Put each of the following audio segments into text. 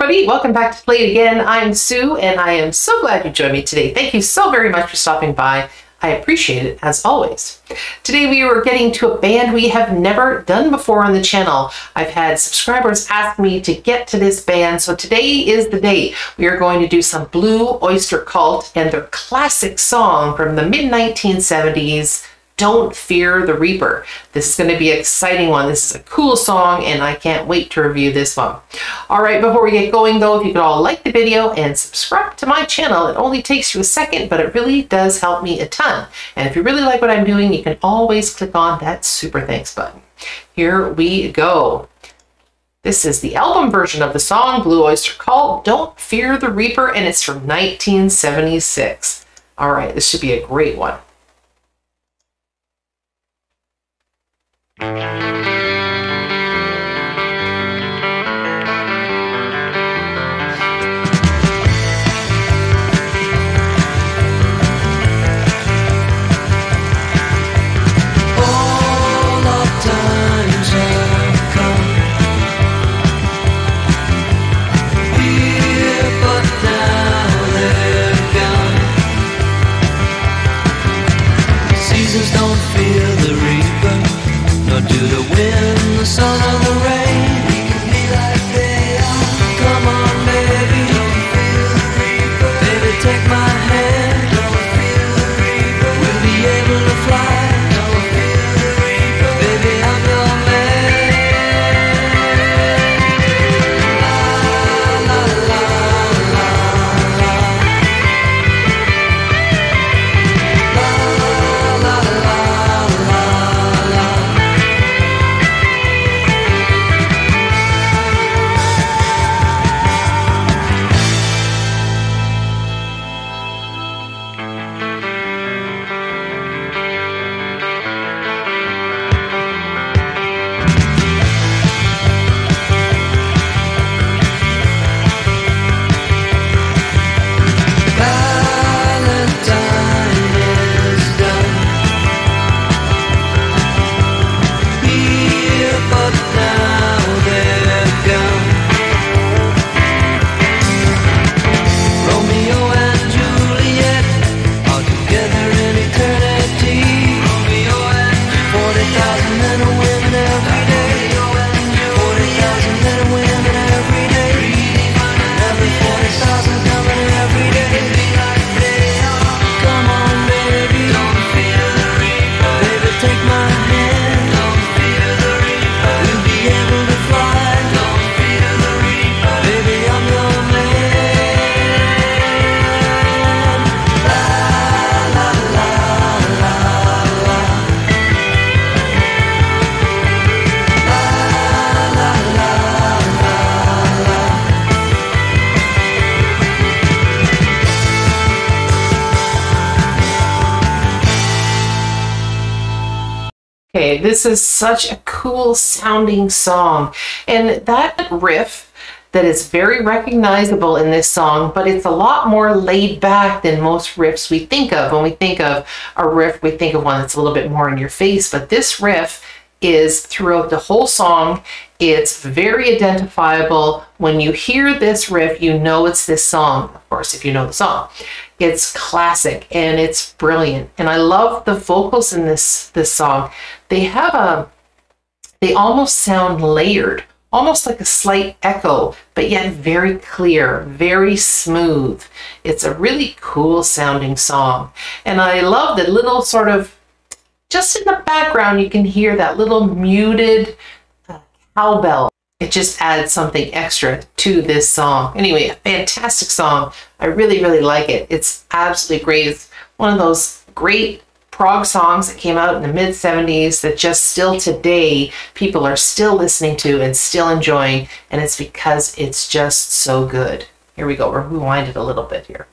everybody, welcome back to Play It Again. I'm Sue and I am so glad you joined me today. Thank you so very much for stopping by. I appreciate it as always. Today we are getting to a band we have never done before on the channel. I've had subscribers ask me to get to this band, so today is the day. We are going to do some Blue Oyster Cult and their classic song from the mid-1970s, Don't Fear the Reaper. This is going to be an exciting one. This is a cool song and I can't wait to review this one. All right, before we get going though, if you could all like the video and subscribe to my channel. It only takes you a second, but it really does help me a ton. And if you really like what I'm doing, you can always click on that super thanks button. Here we go. This is the album version of the song, Blue Oyster Cult, Don't Fear the Reaper, and it's from 1976. All right, this should be a great one. Don't fear the reaper, nor do the wind, the sun, or the rain. We can be like they are. Come on, baby, don't fear the reaper. Baby, take my hand. Don't fear the reaper. We'll be able to fly. Don't fear the reaper. Baby, I'm your man. La la la la la. Okay, this is such a cool sounding song, and that riff that is very recognizable in this song, but it's a lot more laid back than most riffs we think of. When we think of a riff, we think of one that's a little bit more in your face, but this riff is throughout the whole song. It's very identifiable. When you hear this riff, you know it's this song, of course, if you know the song. It's classic and it's brilliant. And I love the vocals in this song. They almost sound layered, almost like a slight echo, but yet very clear, very smooth. It's a really cool sounding song. And I love the little sort of, just in the background, you can hear that little muted cowbell. It just adds something extra to this song. Anyway, a fantastic song. I really, really like it. It's absolutely great. It's one of those great prog songs that came out in the mid-70s that just still today people are still listening to and still enjoying, and it's because it's just so good. Here we go. We'll rewind it a little bit here.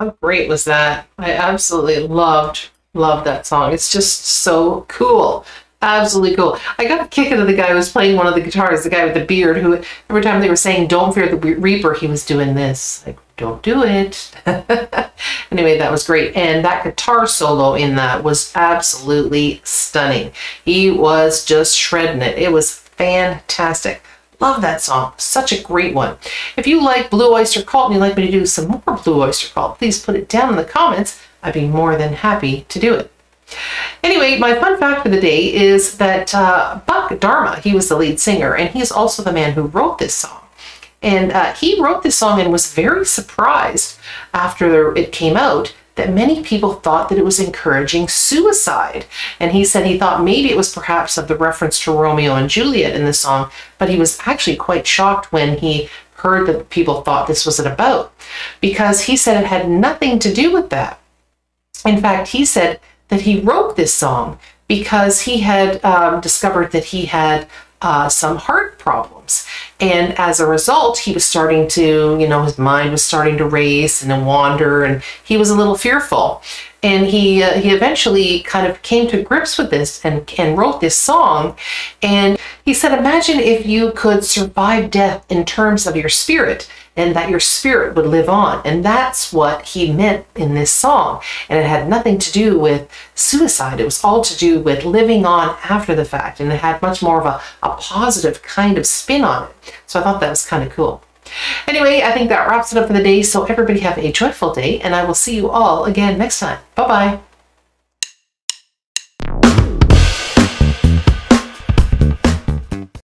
How great was that? I absolutely loved that song. It's just so cool. Absolutely cool. I got a kick out of the guy who was playing one of the guitars, the guy with the beard, who every time they were saying "Don't fear the Reaper," he was doing this. Like, don't do it. Anyway, that was great. And that guitar solo in that was absolutely stunning. He was just shredding it. It was fantastic. Love that song. Such a great one. If you like Blue Oyster Cult and you'd like me to do some more Blue Oyster Cult, please put it down in the comments. I'd be more than happy to do it. Anyway, my fun fact for the day is that Buck Dharma, he was the lead singer, and he's also the man who wrote this song. And he wrote this song and was very surprised after it came out that many people thought that it was encouraging suicide. And he said he thought maybe it was perhaps of the reference to Romeo and Juliet in the song, but he was actually quite shocked when he heard that people thought this was about, because he said it had nothing to do with that. In fact, he said that he wrote this song because he had discovered that he had some heart problems. And as a result, he was starting to, his mind was starting to race and wander, and he was a little fearful. And he eventually kind of came to grips with this and wrote this song. And he said, imagine if you could survive death in terms of your spirit, and that your spirit would live on. And that's what he meant in this song. And it had nothing to do with suicide. It was all to do with living on after the fact. And it had much more of a positive kind of spin on it. So I thought that was kind of cool. Anyway, I think that wraps it up for the day. So everybody have a joyful day, and I will see you all again next time. Bye-bye.